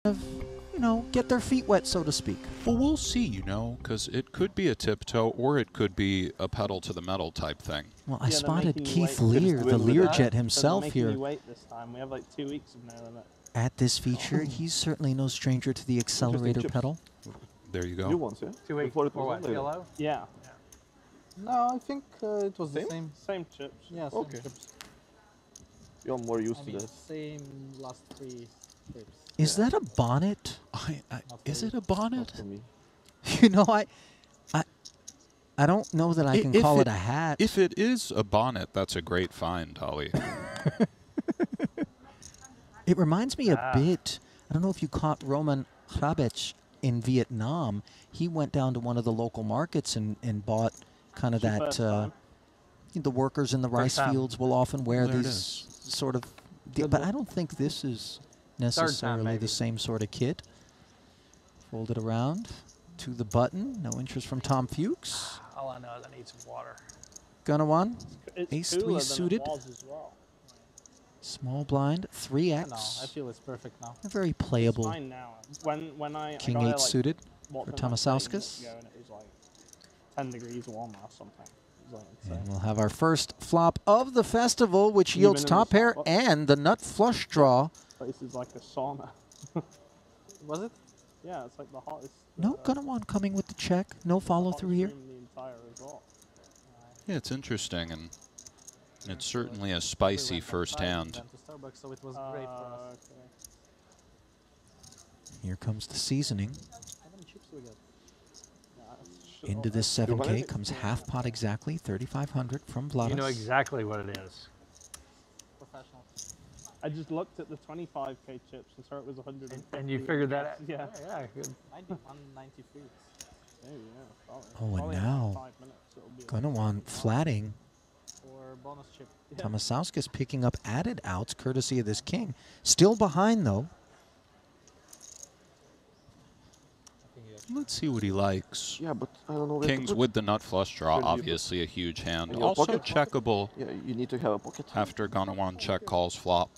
you know, get their feet wet, so to speak. Well, we'll see, you know, because it could be a tiptoe or it could be a pedal to the metal type thing. Well, I spotted Keith Lear, the Learjet himself here. Wait this time. We have like 2 weeks of no limit. At this feature, he's certainly no stranger to the accelerator pedal. There you go. New ones, yeah? 2 weeks Before it for was what? Yellow? Yeah. No, I think it was the same. Same chips. Yeah, same Okay. chips. You're more used I to mean, that. same last 3 trips. Is that a bonnet? Is it a bonnet? Not for me. You know, I don't know that I can call it a hat. If it is a bonnet, that's a great find, Holly. It reminds me a bit. I don't know if you caught Roman Hrabec in Vietnam. He went down to one of the local markets and bought kind of that. The workers in the rice fields will often wear these sort of. But I don't think this is necessarily the same sort of kit. Fold it around to the button. No interest from Tom Fuchs. All I know is I need some water. Gunna one. It's Ace cooler 3 than suited. It was as well. Small blind 3x. No, I feel it's perfect now. A very playable. It's fine now. When I King got 8 it, like, suited what, for the next day, Tomasauskas. ago, and it was like 10 degrees warmer or something. It was like And insane. we'll have our first flop of the festival, which yields top pair and the nut flush draw. This is like a sauna. Was it? Yeah, it's like the hottest. No Gunna one coming with the check. No follow through here. room in the entire resort. Yeah, it's interesting, and it's certainly a spicy first hand. Went to Starbucks, so it was great for us. Okay. Here comes the seasoning. How many chips do we get? Into this 7K comes half pot exactly, 3,500 from Vladas. You know exactly what it is. Professional. I just looked at the 25K chips and saw it was 100. And you figured that out? Yeah. Yeah, good. 91.93. Oh, yeah. Oh, and Probably in now like 5 minutes it'll be Gunna one flatting. Or bonus chip. Tomasauskas picking up added outs courtesy of this king. Still behind though. Let's see what he likes. Yeah, but I don't know where Kings to put. with the nut flush draw, Where do you obviously a huge hand. In your Also pocket? checkable Yeah, you need to have a pocket. after Gunna one check calls flop.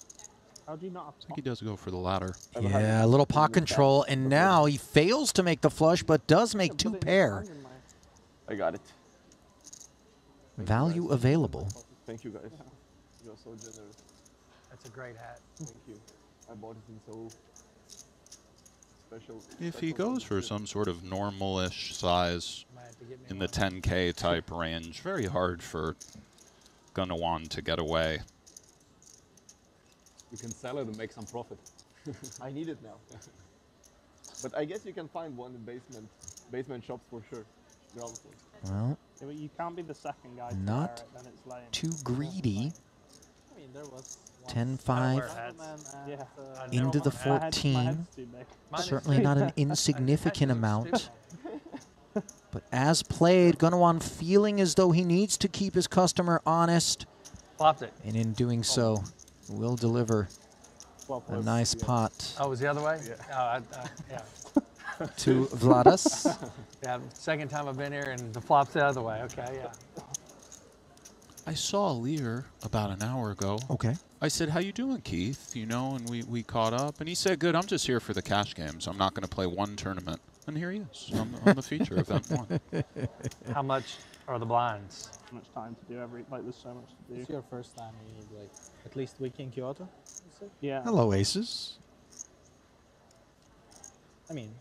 How do you not have I think he does go for the latter. Yeah, a little pot control, and now he fails to make the flush, but does make 2 pair. I got it. Value available. Thank you, guys. You're so generous. That's a great hat. Thank you. I bought it in so special. If he goes for some sort of normal-ish size Might have to get me in the one. 10K type range, very hard for Gunna one to get away. You can sell it and make some profit. I need it now. But I guess you can find one in basement shops for sure. Ground floor. Well, Yeah, but you can't be the second guy to Not wear it, then it's lame. too greedy. I mean, there was 10-5 Yeah. into the My head's 14. too big. Certainly not an insignificant amount. But as played, Gunna one feeling as though he needs to keep his customer honest. Flopped it. And in doing so, will deliver a nice pot Oh, it was the other way? Yeah. Yeah. to Vladas. Yeah, second time I've been here and the flop's the other way. Okay, yeah. I saw Lear about an hour ago. Okay. I said, how you doing, Keith? You know, and we caught up. And he said, good, I'm just here for the cash games. I'm not going to play one tournament. And here he is on the feature event one. How much are the blinds? So much time to do like there's so much to do. It's your first time. You need like at least a week in Kyoto. Yeah. Hello, aces. I mean,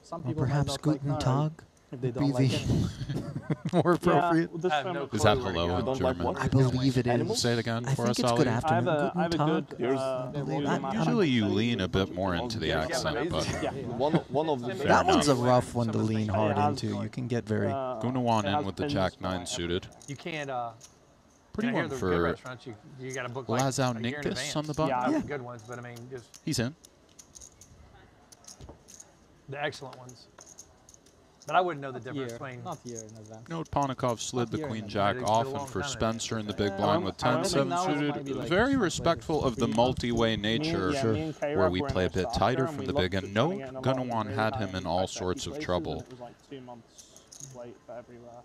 some Or people might perhaps not like Guten Nara Tag if they would don't be like the it. more appropriate. Yeah, there's I have so no much Is that clue. hello You in don't like German? what? I believe it is. Say it again I for think us, it's Ali. good I have afternoon. a Guten good. Tag. Usually you lean a bit more into the accent, but Yeah. One of the Fair That one's a enough. rough one to lean hard It has into. You can get very. Gunna one it in has with the pins Jack for 9 like suited. You can't, Pretty here one the good for restaurants, you got to book like Lazau a year in Ninkus advance. on the button. Yeah. Not the good ones, but I mean, just He's in. the excellent ones. But I wouldn't know the difference between. Not year in advance. Note Panikov slid the Not here queen in jack It's been a off, long and for time Spencer in the ago. big blind with I don't 10-7 think now it suited, might be like very some respectful players of the 3 months. multi-way nature Me and K-Rob where we were in play a there bit after, tighter and from we the big looked end. at No, putting it in a Gunna lot of one really had high him in all impact sorts of places, trouble. and it was like 2 months wait for everywhere.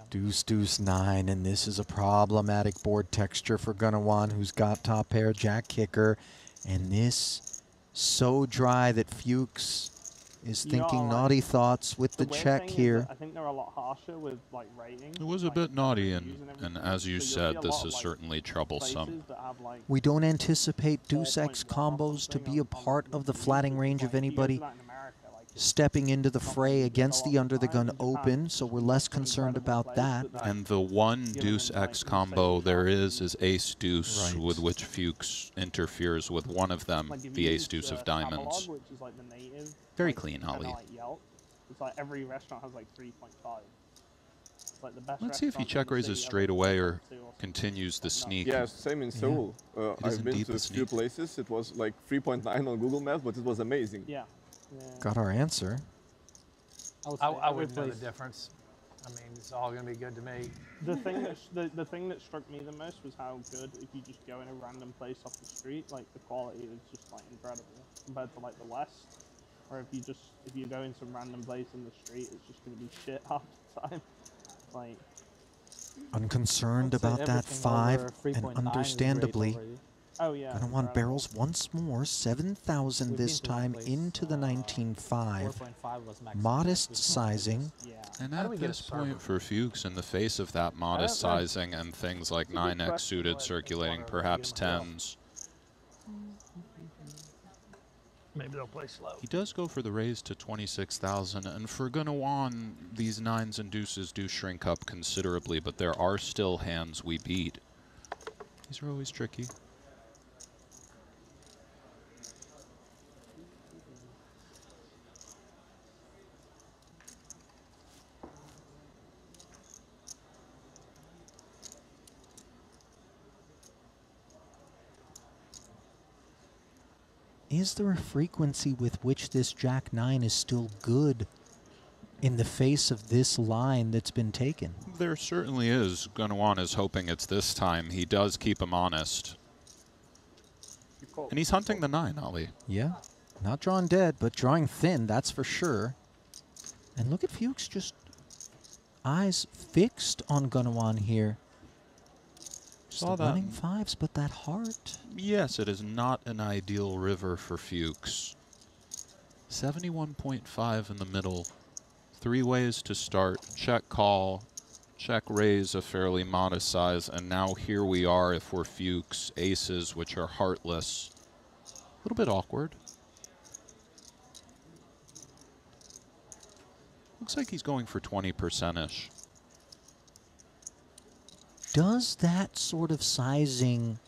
Deuce, deuce, 9, and this is a problematic board texture for Gunna one, who's got top pair, jack kicker, and this so dry that Fuchs is You know, thinking like, naughty thoughts with the weird check thing is here. that I think they're a lot harsher with like ratings. It was a like, bit naughty, using and everything. as you So you'll see said, a this lot of, is like, certainly troublesome. places that have, like, We don't anticipate Deuce 4.1 X or combos to something be a on part of the YouTube, flatting range of like, if you go to anybody that in America, like, it's stepping into the not fray really against a the lot under of the time. gun In Japan, open, it's so just we're an less concerned incredible about place that. that, And the one given Deuce in, like, X combo insane there shots. is Ace Deuce, Right. with which Fuchs interferes with one of them, Like, if the you Ace use, Deuce of Tabelog, diamonds. which is like the native, Very like, clean, kinda Ali. like Yelp. It's like every restaurant has like 3.5. It's like the best. Let's see if he restaurant in check the raises city straight has, like, away or 3.2 or something. continues the Like, nuts. sneak. Yeah, same in Seoul. It is I've been indeed to the a few sneak. places. It was like 3.9 on Google Maps, but it was amazing. Yeah. Yeah. Got our answer. I would say I every wouldn't know the place- difference. I mean, it's all going to be good to me. The thing that the thing that struck me the most was how good, if you just go in a random place off the street, like the quality is just like incredible compared to like the West. Or if you go in some random place in the street, it's just gonna be shit half the time. Like, Unconcerned I'd say about that everything 5, over and 3.9 is great understandably, already. oh yeah. gonna want incredible. barrels once more. 7,000 We've this been to one time place, into the 19.5. 4.5 was maximum. Modest With small sizing. Yeah. And How do at we get a this point server? for Fuchs, in the face of that modest don't know. sizing and things like It's a good 9x question. suited Well, circulating, wonder if I perhaps can get 'em 10s, Maybe they'll play slow. he does go for the raise to 26,000. And for Gunawan, these 9s and deuces do shrink up considerably, but there are still hands we beat. These are always tricky. Is there a frequency with which this Jack 9 is still good in the face of this line that's been taken? There certainly is. Gunawan is hoping it's this time. He does keep him honest. And he's hunting the 9, Ali. Yeah. Not drawn dead, but drawing thin, that's for sure. And look at Fuchs, just eyes fixed on Gunawan here. Saw The that. running 5s, but that heart. Yes, it is not an ideal river for Fuchs. 71.5 in the middle. 3 ways to start. Check call, check raise a fairly modest size, and now here we are if we're Fuchs. Aces, which are heartless. A little bit awkward. Looks like he's going for 20%-ish. Does that sort of sizing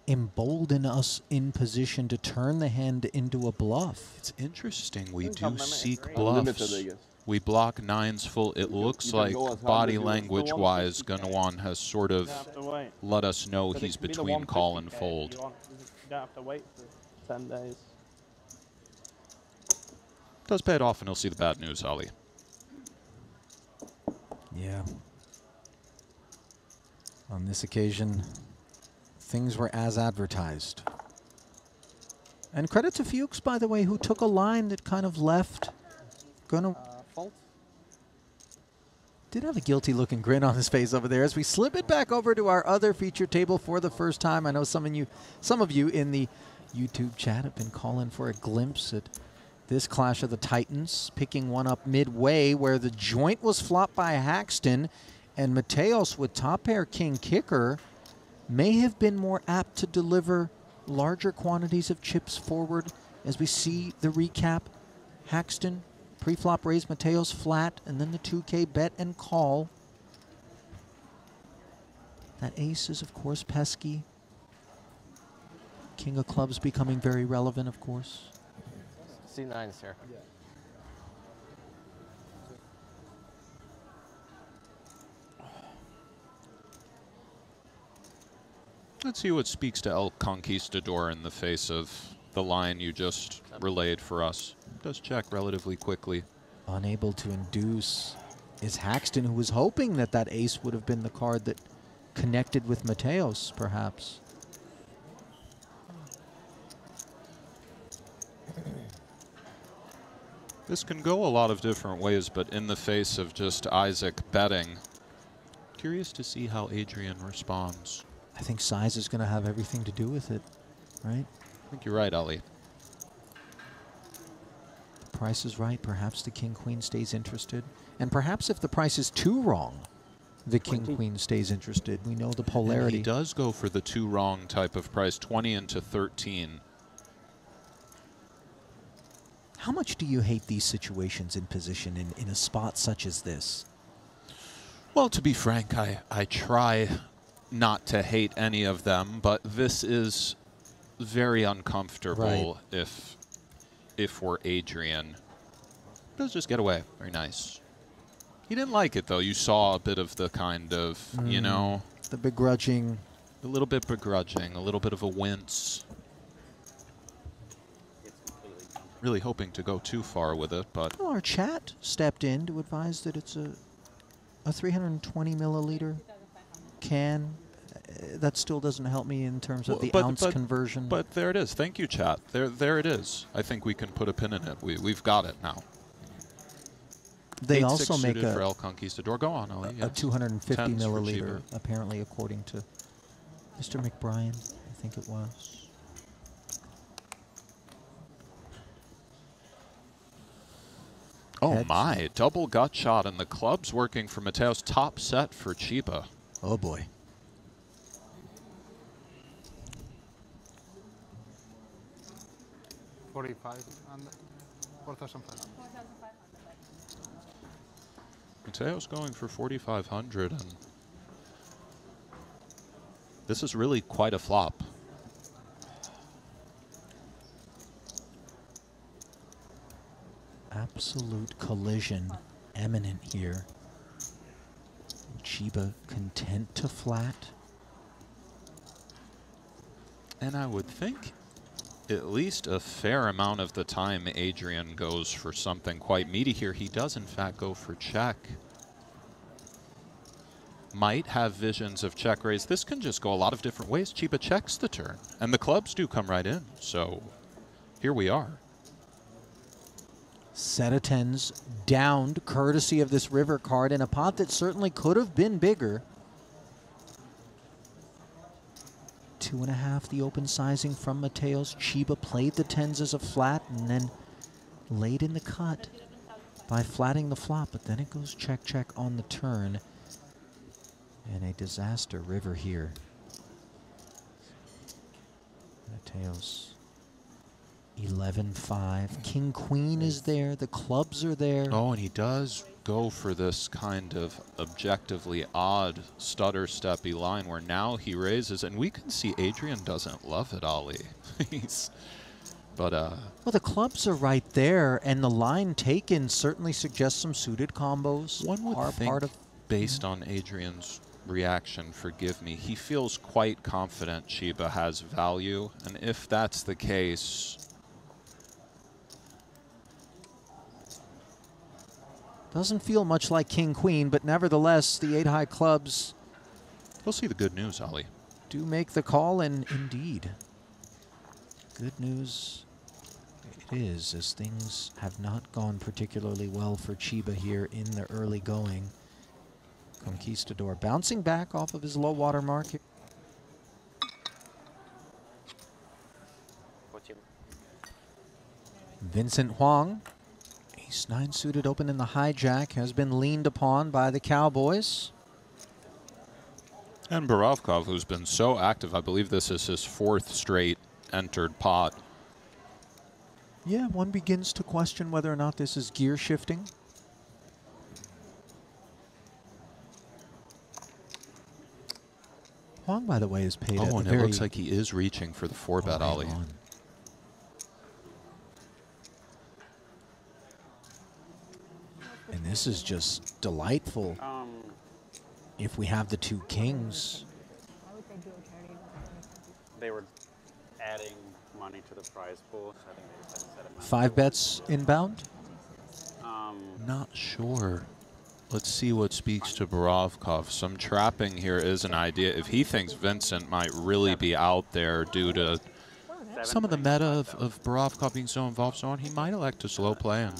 embolden us in position to turn the hand into a bluff? It's interesting. We Doesn't do have limit, seek right? bluffs. Unlimited, I guess. We block 9s full. It looks you can like go as hard body as you want. language-wise, 150K. Gunawan has sort of You don't have to wait. let us know But it he's can be the between call and 150K if fold. You want. You don't have to wait for 10 days. Does pay it off, and he'll see the bad news, Ali. Yeah. On this occasion, things were as advertised. And credit to Fuchs, by the way, who took a line that kind of left. Fault? Did have a guilty-looking grin on his face over there as we slip it back over to our other feature table for the first time. I know some of you in the YouTube chat have been calling for a glimpse at this clash of the Titans, picking one up midway where the joint was flopped by Haxton, and Mateos with top pair king kicker may have been more apt to deliver larger quantities of chips forward. As we see the recap, Haxton pre-flop raise, Mateos flat, and then the 2K bet and call. That ace is, of course, pesky. King of clubs becoming very relevant, of course. C9's here. Let's see what speaks to El Conquistador in the face of the line you just relayed for us. Does check relatively quickly. Unable to induce is Haxton, who was hoping that that ace would have been the card that connected with Mateos, perhaps. This can go a lot of different ways, but in the face of just Isaac betting, curious to see how Adrian responds. I think size is going to have everything to do with it, right? I think you're right, Ali. price is right, perhaps the king-queen stays interested. And perhaps if the price is too wrong, the king-queen stays interested. We know the polarity. And he does go for the too wrong type of price, 20 into 13. How much do you hate these situations in position in a spot such as this? Well, to be frank, I try not to hate any of them, but this is very uncomfortable if we're Adrian. Does just get away. Very nice. He didn't like it, though. You saw a bit of the kind of, you know... The begrudging. A little bit begrudging, a little bit of a wince. Really hoping to go too far with it, but... Well, our chat stepped in to advise that it's a 320 milliliter can. That still doesn't help me in terms of the ounce conversion. But there it is. Thank you, chat. There it is. I think we can put a pin in it. We've got it now. They also make a for El Conquistador. Go on, Ali. A 250 Tens for milliliter, apparently, according to Mr. McBrien, I think it was. Oh my, double gut shot, and the club's working for Mateo's. Top set for Chiba. Oh boy. Mateo's going for 4,500, and this is really quite a flop. Absolute collision imminent here. Chiba content to flat. And I would think at least a fair amount of the time Adrian goes for something quite meaty here. He does in fact go for check. Might have visions of check raise. This can just go a lot of different ways. Chiba checks the turn, and the clubs do come right in. So here we are. Set of tens downed, courtesy of this river card, in a pot that certainly could have been bigger. 2.5, the open sizing from Mateos. Chiba played the tens as a flat and then laid in the cut by flatting the flop, but then it goes check, check on the turn. And a disaster river here. Mateos. 11-5. King Queen is there. The clubs are there. Oh, and he does go for this kind of objectively odd stutter steppy line where now he raises, and we can see Adrian doesn't love it, Ali. Well, the clubs are right there, and the line taken certainly suggests some suited combos. One would are think, part of, based on Adrian's reaction, forgive me, he feels quite confident Chiba has value, and if that's the case, doesn't feel much like King Queen, but nevertheless, the 8 high clubs. We'll see the good news, Ali. Do make the call, and indeed, good news it is, as things have not gone particularly well for Chiba here in the early going. Conquistador bouncing back off of his low water mark. Vincent Huang. Ace-9 suited open in the hijack has been leaned upon by the Cowboys. And Borovkov, who's been so active, I believe this is his 4th straight entered pot. Yeah, one begins to question whether or not this is gear shifting. Huang, by the way, is paid at and it looks like he is reaching for the 4-bet, Ali. And this is just delightful. If we have the 2 kings. They were adding money to the prize pool. So I think they just had to set it 5 bets inbound? Not sure. Let's see what speaks to Borovkov. Some trapping here is an idea. If he thinks Vincent might really be out there due to some of the meta of Borovkov being so involved, so on, he might elect to slow play and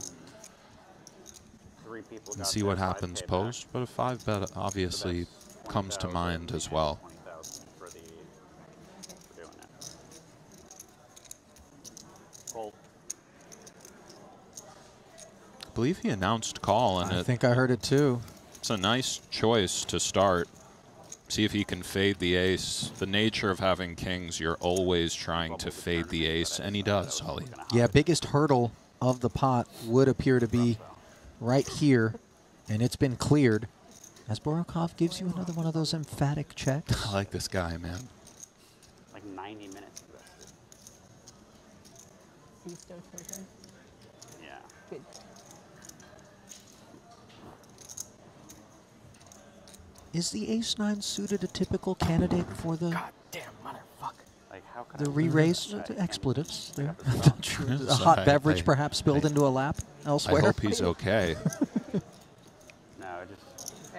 see what happens post. But a 5-bet obviously comes to mind as well. believe he announced call, and I think I heard it too. It's a nice choice to start. See if he can fade the ace. The nature of having kings, you're always trying to fade the ace, and he does, Holly. Yeah, biggest hurdle of the pot would appear to be right here, and it's been cleared. As Borokov gives you another one of those emphatic checks. I like this guy, man. Like 90 minutes invested. He's still clicking. Yeah. Good. Is the ace-9 suited a typical candidate for the Damn motherfucker. Like how can the I re-raise expletives? There. A hot beverage perhaps spilled into a lap elsewhere. I hope he's okay. No,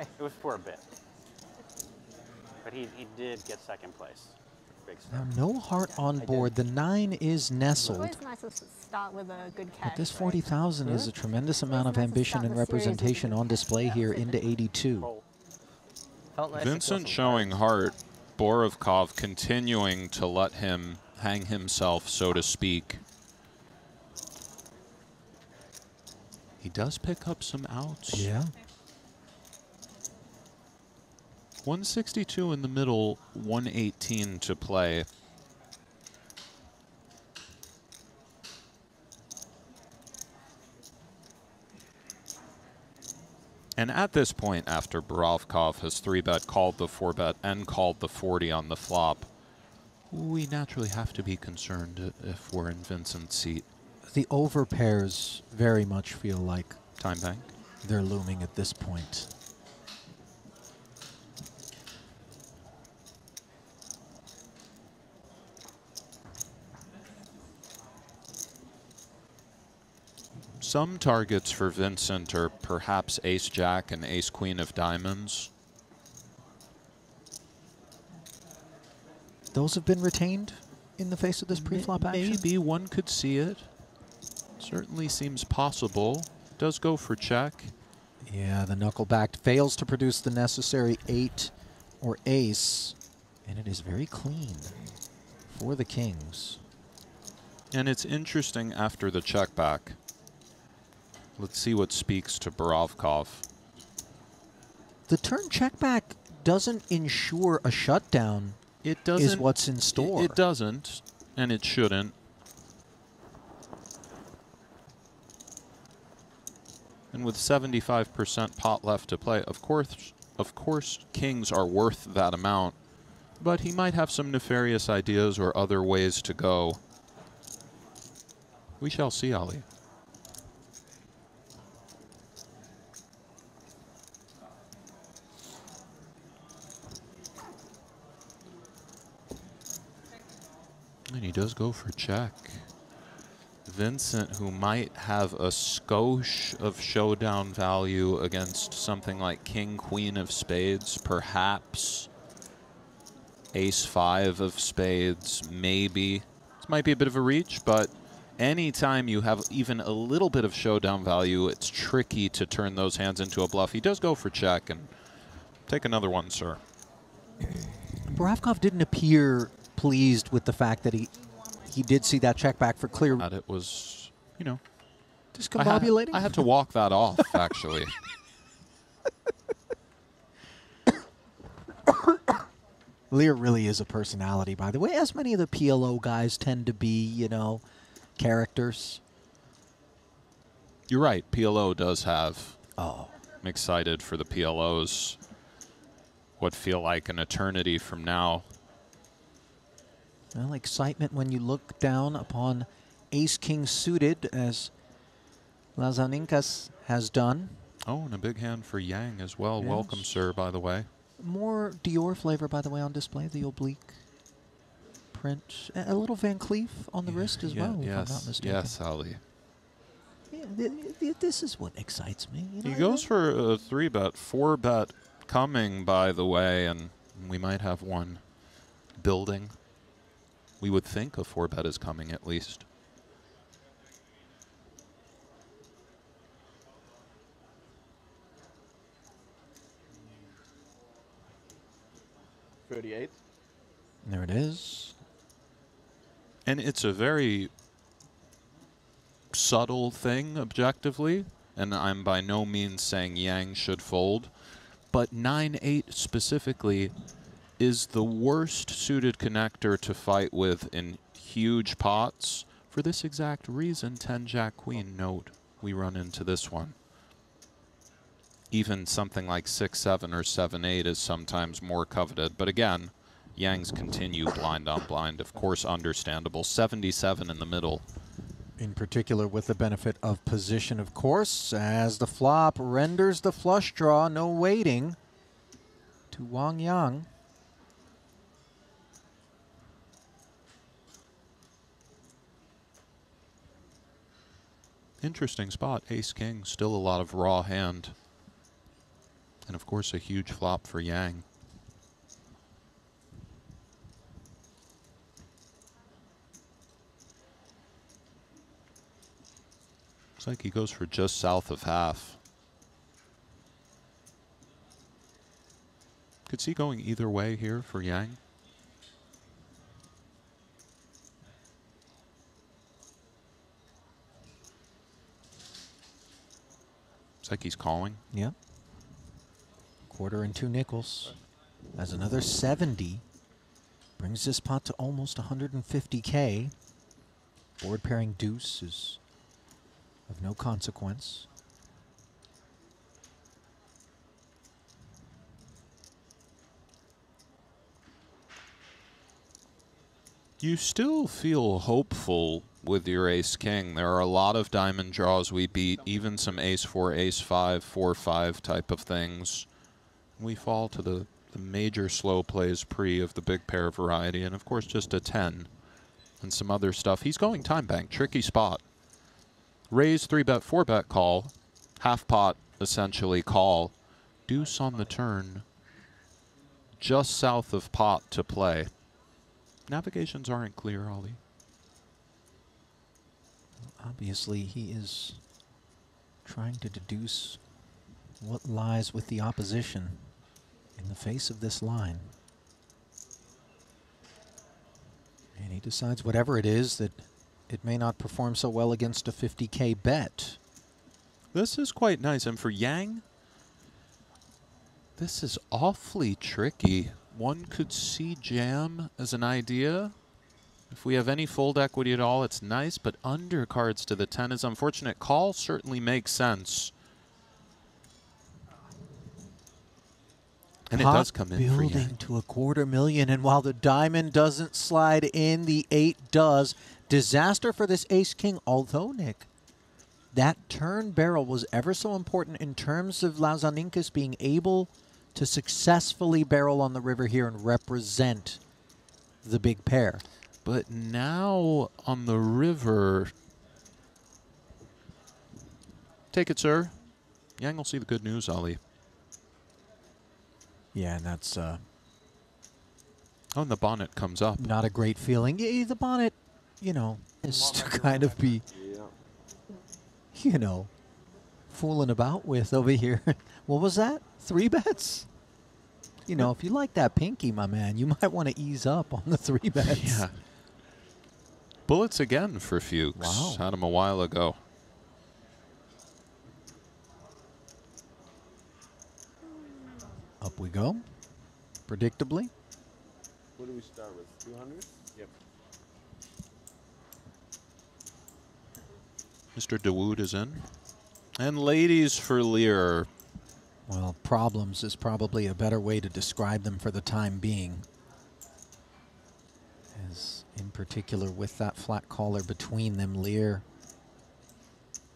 it was for a bit. But he did get second place. Big Now, start. no heart on board. The 9 is It's nestled. always nice to start with a good cash. But this right? 40,000 is a tremendous amount of nice to ambition start and the series with representation a on good display cash. here into 82. Roll. Felt nice to kill Vincent some showing cards. heart. Borokov continuing to let him hang himself, so to speak. He does pick up some outs. Yeah. 162 in the middle, 118 to play. And at this point, after Borokov has 3-bet, called the 4-bet, and called the 40 on the flop, we naturally have to be concerned if we're in Vincent's seat. The overpairs very much feel like Time bank. they're looming at this point. Some targets for Vincent are perhaps ace-jack and ace-queen of diamonds. Those have been retained in the face of this pre-flop action? Maybe one could see it. Certainly seems possible. Does go for check. Yeah, the knuckle-backed fails to produce the necessary 8 or ace, and it is very clean for the kings. And it's interesting after the check back. Let's see what speaks to Borokov. The turn check back doesn't ensure a shutdown. It doesn't. Is what's in store. It doesn't, and it shouldn't. And with 75% pot left to play, of course, kings are worth that amount. But he might have some nefarious ideas or other ways to go. We shall see, Ali. And he does go for check. Vincent, who might have a skosh of showdown value against something like king, queen of spades, perhaps ace-5 of spades, maybe. This might be a bit of a reach, but anytime you have even a little bit of showdown value, it's tricky to turn those hands into a bluff. He does go for check, and take another one, sir. Borokov didn't appear pleased with the fact that he did see that check back for clear. And it was, you know, Discombobulating? I had to walk that off, actually. Lear really is a personality, by the way, as many of the PLO guys tend to be, you know, characters. You're right. PLO does have. Oh. I'm excited for the PLOs. What feel like an eternity from now. Well, excitement when you look down upon ace-king suited, as Lazaninkas has done. Oh, and a big hand for Yang as well. Yes. Welcome, sir, by the way. More Dior flavor, by the way, on display. The oblique print. A little Van Cleef on the wrist as well, if I'm not mistaken. Yes, Ali. Yeah, this is what excites me. You know, He goes for a 3-bet, 4-bet coming, by the way, and we might have one building. We would think a 4-bet is coming, at least. $38. There it is. And it's a very subtle thing, objectively. and I'm by no means saying Yang should fold, but 9-8 specifically is the worst suited connector to fight with in huge pots. For this exact reason, 10 Jack Queen, note, we run into this one. Even something like 6-7 or 7-8 is sometimes more coveted. But again, Yang's continue blind on blind, of course understandable. 77 in the middle. In particular with the benefit of position, of course, as the flop renders the flush draw, no waiting, to Wang Yang. Interesting spot. Ace-King, still a lot of raw hand. And of course a huge flop for Yang. Looks like he goes for just south of half. Could see going either way here for Yang. Looks like he's calling. Yep. Quarter and 2 nickels. As another 70 brings this pot to almost 150K. Board pairing deuce is of no consequence. You still feel hopeful with your ace-king. There are a lot of diamond draws we beat, even some ace-4, ace-5, 4-5 type of things. We fall to the major slow plays pre of the big pair variety, and of course just a 10 and some other stuff. He's going time bank, tricky spot. Raise, 3-bet, 4-bet call, half pot essentially call. Deuce on the turn, just south of pot to play. Navigations aren't clear, Ollie. Obviously, he is trying to deduce what lies with the opposition in the face of this line. And he decides whatever it is that it may not perform so well against a 50K bet. This is quite nice, and for Yang, this is awfully tricky. One could see jam as an idea. If we have any fold equity at all, it's nice, but undercards to the 10 is unfortunate. Call certainly makes sense. And it does come in for Yang. Building to a $250,000, and while the diamond doesn't slide in, the 8 does. Disaster for this ace-king, although, Nick, that turn barrel was ever so important in terms of Lauzaninkis being able to successfully barrel on the river here and represent the big pair. But now on the river, take it, sir. Yang will see the good news, Ali. Yeah, and that's oh, and the bonnet comes up. not a great feeling. Yeah, the bonnet, you know, is to kind of be, you know, fooling about with over here. What was that? 3 bets? You know, if you like that pinky, my man, you might want to ease up on the 3 bets. Yeah. Bullets again for Fuchs. Wow. Had him a while ago. Up we go, predictably. What do we start with? 200? Yep. Mr. DeWood is in. And ladies for Lear. Well, problems is probably a better way to describe them for the time being. As in particular with that flat caller between them, Lear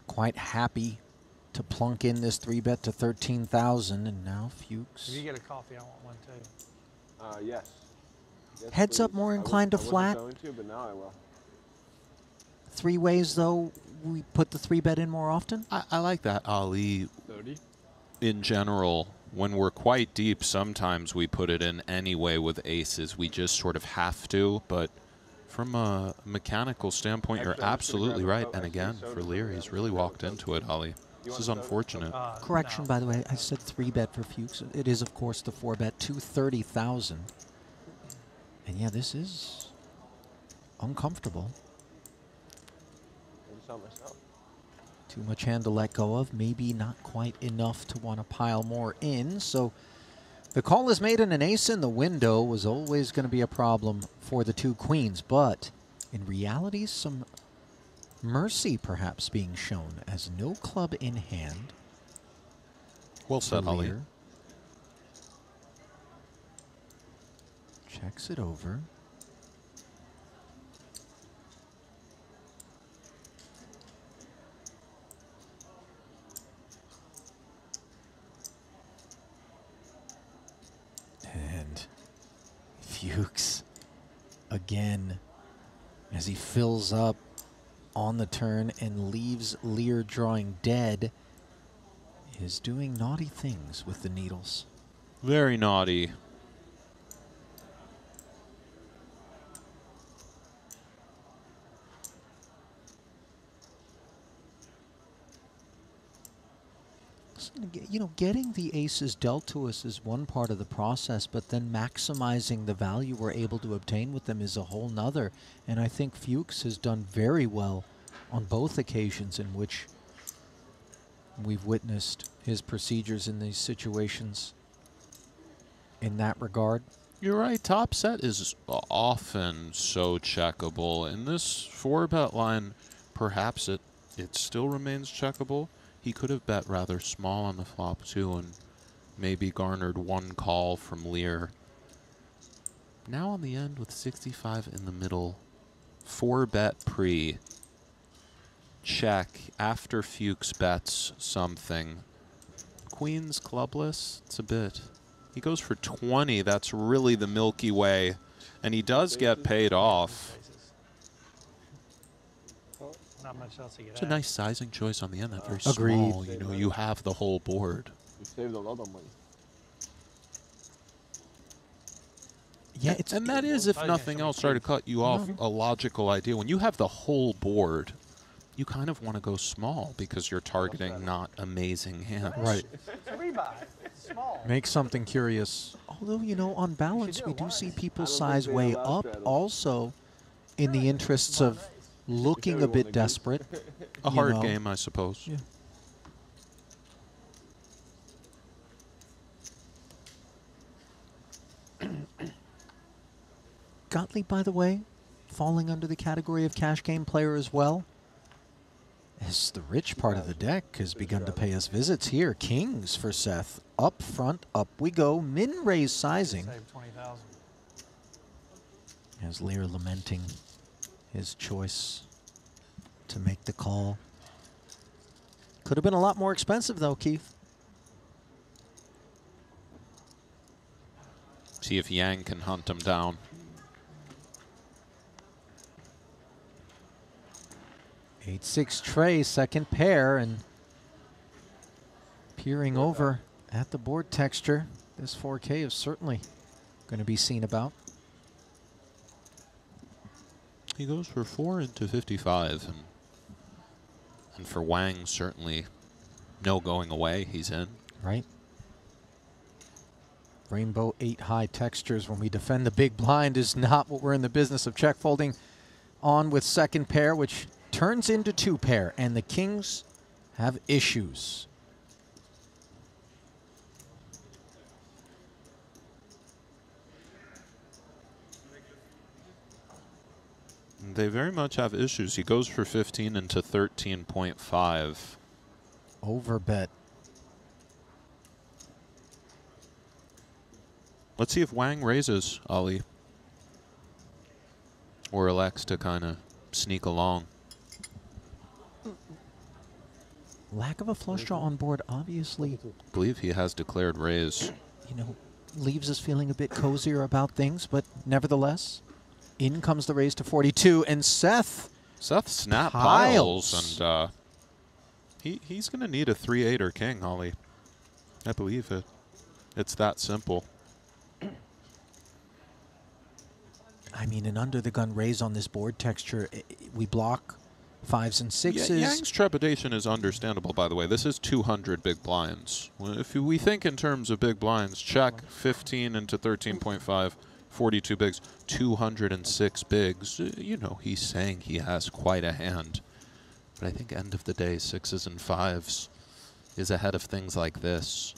quite happy to plunk in this 3-bet to 13,000, and now Fuchs. If you get a coffee, I want one too. Yes. Yes, Heads up please. more inclined to I flat. wasn't going to, but now I will. 3 ways, though, we put the 3-bet in more often. I like that, Ali. 30? In general, when we're quite deep, sometimes we put it in anyway with aces. We just sort of have to, but from a mechanical standpoint, Actually, you're I'm just gonna absolutely grab a right. cup. And Actually, again, soda for for Lear, me. he's really walked into it, Ali. This is unfortunate. Correction, No. by the way, I said 3-bet for Fuchs. It is, of course, the 4-bet to 30,000. And yeah, this is uncomfortable. I saw myself. Too much hand to let go of. Maybe not quite enough to want to pile more in. So the call is made and an ace in the window was always going to be a problem for the two queens. But in reality, some mercy perhaps being shown as no club in hand. Well said, Ali. Checks it over. And Fuchs again as he fills up on the turn and leaves Lear drawing dead, is doing naughty things with the needles. Very naughty. You know, getting the aces dealt to us is one part of the process, but then maximizing the value we're able to obtain with them is a whole nother. And I think Fuchs has done very well on both occasions in which we've witnessed his procedures in these situations in that regard. You're right. Top set is often so checkable. In this 4-bet line, perhaps it still remains checkable. He could have bet rather small on the flop, too, and maybe garnered one call from Lear. Now on the end with 65 in the middle. 4-bet pre. Check after Fuchs bets something. Queen's clubless. It's a bit. He goes for 20. That's really the Milky Way. And he does get paid off. Not much else to get It's a nice sizing choice on the end. That very Agreed. small. You know, you have the whole board. You saved a lot of money. Yeah, it's And that is, if I was nothing gonna else, show sorry my to cut you off, a logical idea. When you have the whole board, you kind of want to go small because you're targeting not amazing hands. right. It's a rebuy. It's small. Make something curious. Although, you know, on balance, we do see people I don't size think way they allow up straddles. also in the interests of looking a bit desperate. A you hard know. game, I suppose. Yeah. Gottlieb, by the way, falling under the category of cash game player as well. As the rich part of the deck has begun to pay us visits here. Kings for Seth. Up front, up we go. Min raise sizing. Save 20,000. As Lear lamenting his choice to make the call. Could have been a lot more expensive though, Keith. See if Yang can hunt him down. 8-6 tray, second pair, and peering over at the board texture. This 4K is certainly going to be seen about. He goes for 4 into 55, and for Wang, certainly no going away. He's in. Right. Rainbow 8 high textures when we defend the big blind is not what we're in the business of check folding on with second pair, which turns into 2 pair, and the Kings have issues. They very much have issues. He goes for 15 into 13.5. Overbet. Let's see if Wang raises, Ali. Or elects to kind of sneak along. Lack of a flush draw on board, obviously, I believe he has declared raise. you know, leaves us feeling a bit cozier about things, but nevertheless, in comes the raise to 42, and Seth Snap piles. piles, and he's going to need a 3-8 or king, Ali. I believe it. It's that simple. I mean, an under-the-gun raise on this board texture, we block 5s and 6s. Yeah, Yang's trepidation is understandable, by the way. This is 200 big blinds. Well, if we think in terms of big blinds, check 15 into 13.5, 42 bigs, 206 bigs. You know, he's saying he has quite a hand. But I think end of the day, 6s and 5s is ahead of things like this.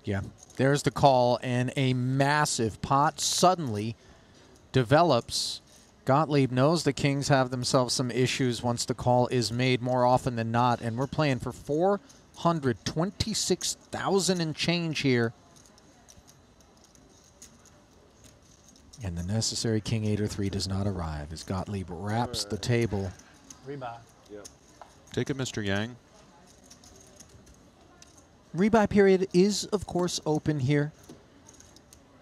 Yeah, there's the call, and a massive pot suddenly develops. Gottlieb knows the Kings have themselves some issues once the call is made more often than not, and we're playing for 426,000 and change here. And the necessary King 8 or 3 does not arrive as Gottlieb wraps the table. Rebuy. Yep. Take it, Mr. Yang. Rebuy period is, of course, open here.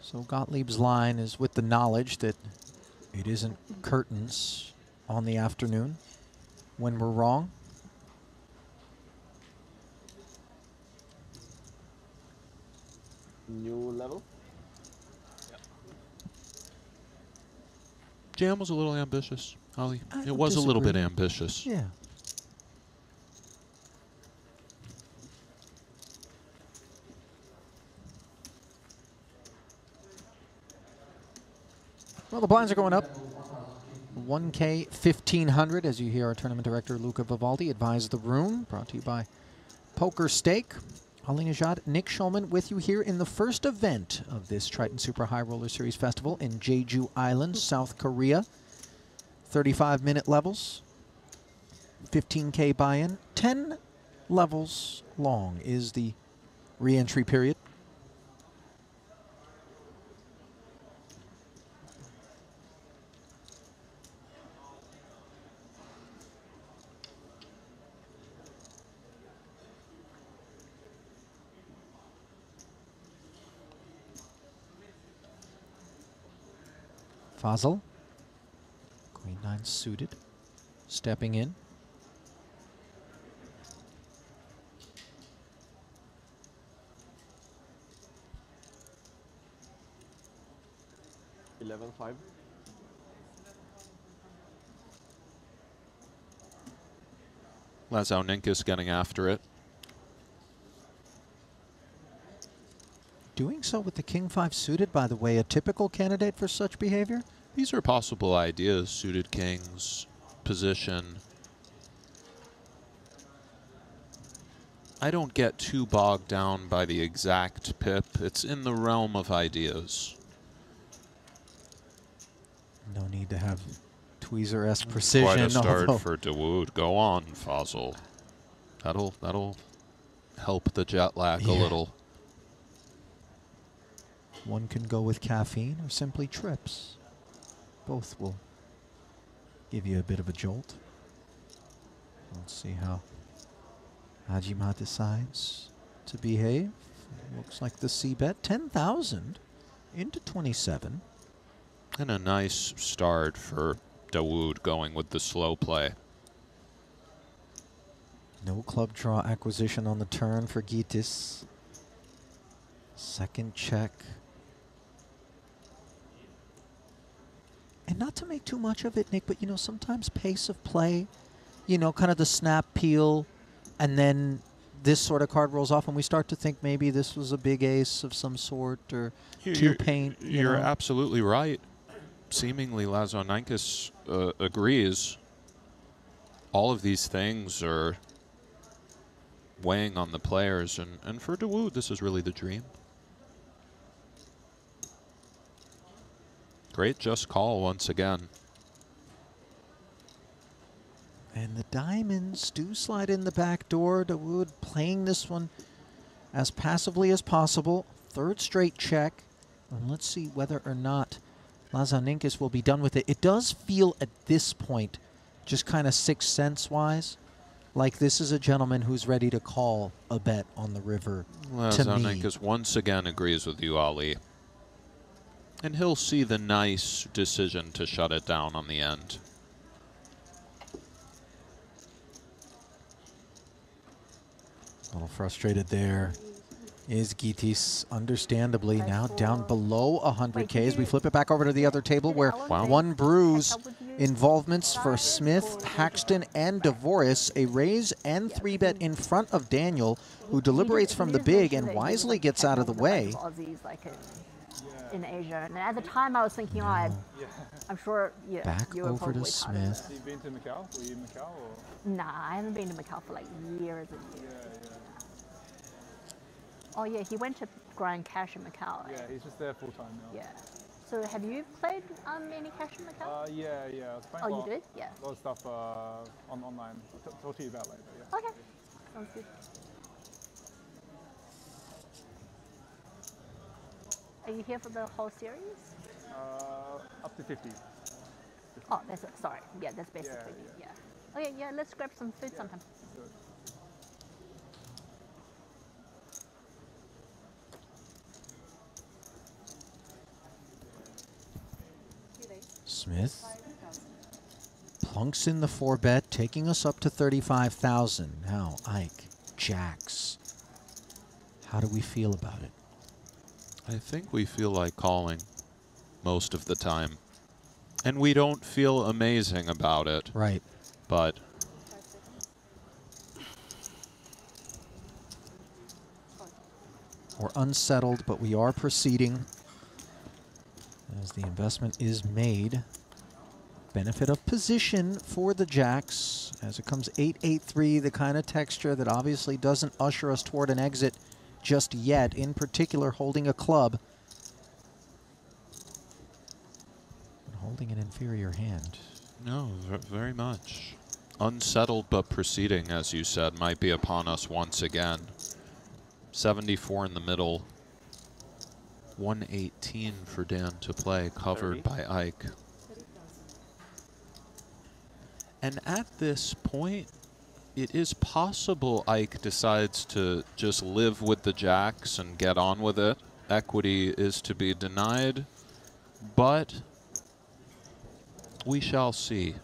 So Gottlieb's line is with the knowledge that it isn't curtains on the afternoon when we're wrong. New level. Yep. Jam was a little ambitious, Ollie. I It don't was a little bit disagree. ambitious. Yeah. Well, the blinds are going up. 1K, 1,500, as you hear our tournament director, Luca Vivaldi, advise the room. Brought to you by Poker Steak. Ali Najad, Nick Schulman with you here in the first event of this Triton Super High Roller Series Festival in Jeju Island, South Korea. 35-minute levels, 15K buy-in. 10 levels long is the re-entry period. Fazal, Queen 9 suited, stepping in. $11.5. Lazao Ninkis getting after it. Doing so with the King 5 suited, by the way, a typical candidate for such behavior? These are possible ideas. Suited kings, position. I don't get too bogged down by the exact pip. It's in the realm of ideas. No need to have tweezer-esque precision. Quite a start although for Dawood. Go on, Fazal. That'll help the jet lag a little. one can go with caffeine or simply trips. Both will give you a bit of a jolt. Let's see how Hajima decides to behave. Looks like the C-bet, 10,000 into 27. And a nice start for Dawood going with the slow play. No club draw acquisition on the turn for Gitis. Second check. And not to make too much of it, Nick, but, you know, sometimes pace of play, you know, kind of the snap peel, and then this sort of card rolls off, and we start to think maybe this was a big ace of some sort, or two paint. You're absolutely right. Seemingly, Lazao Ninkis agrees. All of these things are weighing on the players, and for Dawood, this is really the dream. Great just call once again. And the diamonds do slide in the back door. Dawood playing this one as passively as possible. Third straight check. And let's see whether or not Lazao Ninkis will be done with it. It does feel at this point, just kind of sixth sense-wise, like this is a gentleman who's ready to call a bet on the river. Lazao Ninkis once again agrees with you, Ali. And he'll see the nice decision to shut it down on the end. A little frustrated there is Gitis, understandably now down below 100K as we flip it back over to the other table where one bruise involvements for Smith, Paxton, and DeVoris. A raise and 3-bet in front of Daniel, who deliberates from the big and wisely gets out of the way. Aussies, like in Asia, and at the time I was thinking, oh, I'm sure Back you were over to probably part of it. Smith. Have you been to Macau? Were you in Macau? Or? Nah, I haven't been to Macau for like years and years. Oh yeah, he went to grind cash in Macau. Yeah, he's just there full time now. Yeah. So have you played any cash in Macau? Yeah. I was playing Oh, a lot, you did? Yeah. a lot of stuff online. I'll talk to you about later. Yeah. Okay. Sounds good. Are you here for the whole series? Up to 50. Oh, that's sorry. Yeah, that's basically yeah. Okay, yeah. Let's grab some food sometime. Sure. Smith plunks in the 4-bet, taking us up to 35,000. Now, Ike, jacks. How do we feel about it? I think we feel like calling most of the time. And we don't feel amazing about it. Right. But we're unsettled, but we are proceeding as the investment is made. Benefit of position for the jacks as it comes 8-8-3, the kind of texture that obviously doesn't usher us toward an exit just yet, in particular holding a club. And holding an inferior hand. no, very much. Unsettled but proceeding, as you said, might be upon us once again. 74 in the middle. 118 for Dan to play, covered 30. by Ike. And at this point, it is possible Ike decides to just live with the jacks and get on with it. Equity is to be denied, but we shall see.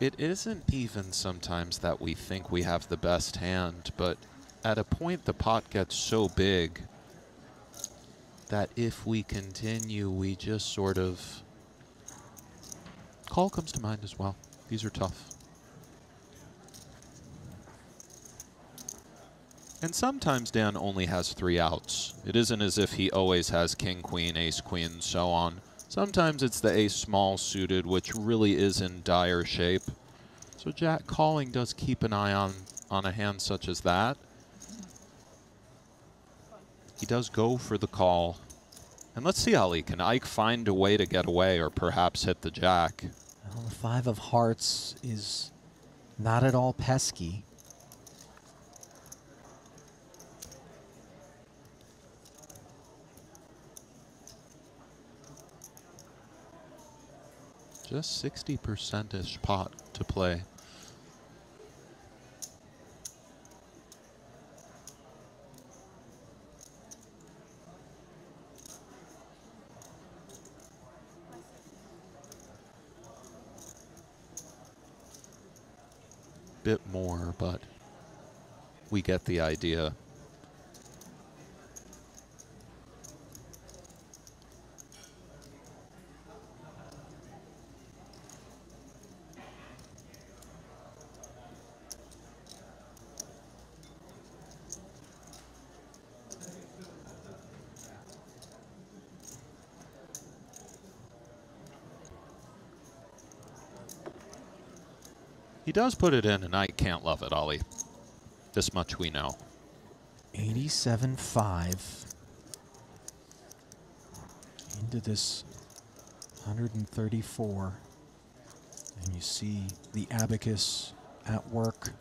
It isn't even sometimes that we think we have the best hand, but at a point the pot gets so big that if we continue, we just sort of... Call comes to mind as well. These are tough. And sometimes Dan only has 3 outs. It isn't as if he always has king, queen, ace, queen, and so on. Sometimes it's the ace small suited, which really is in dire shape. So Jack calling does keep an eye on a hand such as that. He does go for the call. And let's see, Ali, can Ike find a way to get away or perhaps hit the jack? Well, the 5 of hearts is not at all pesky. Just 60%-ish pot to play. Bit more, but we get the idea. He does put it in, and I can't love it, Ollie. This much we know. 87.5 into this 134. And you see the abacus at work.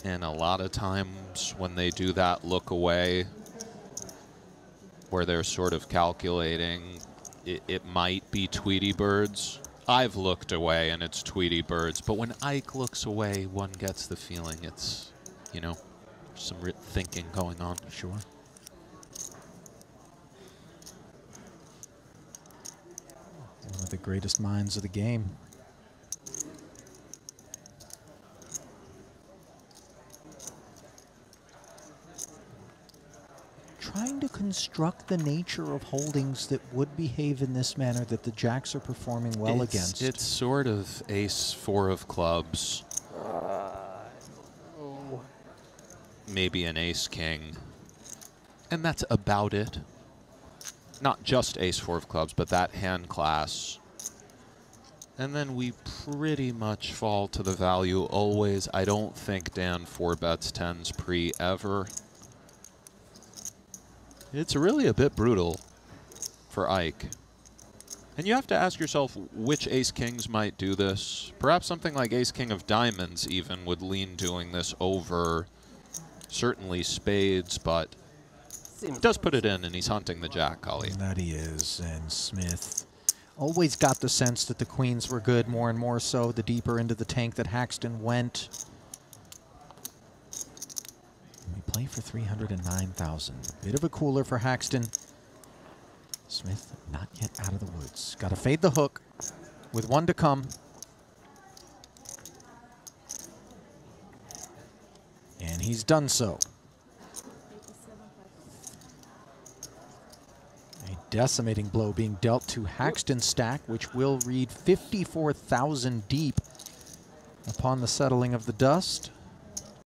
And a lot of times when they do that look away, where they're sort of calculating, it might be Tweety birds. I've looked away and it's Tweety birds, but when Ike looks away, one gets the feeling it's, you know, some thinking going on. Sure. One of the greatest minds of the game. trying to construct the nature of holdings that would behave in this manner that the jacks are performing well against. It's sort of ace four of clubs. Maybe an ace king. And that's about it. Not just ace four of clubs, but that hand class. And then we pretty much fall to the value always. I don't think Dan 4-bets tens pre ever. It's really a bit brutal for Ike. And you have to ask yourself which ace-kings might do this. Perhaps something like ace-king of diamonds even would lean doing this over certainly spades, but he does put it in, and he's hunting the jack, Collie. That he is, and Smith always got the sense that the queens were good, more and more so the deeper into the tank that Haxton went. We play for 309,000. Bit of a cooler for Haxton. Smith not yet out of the woods. Got to fade the hook with one to come. And he's done so. A decimating blow being dealt to Haxton's stack, which will read 54,000 deep upon the settling of the dust.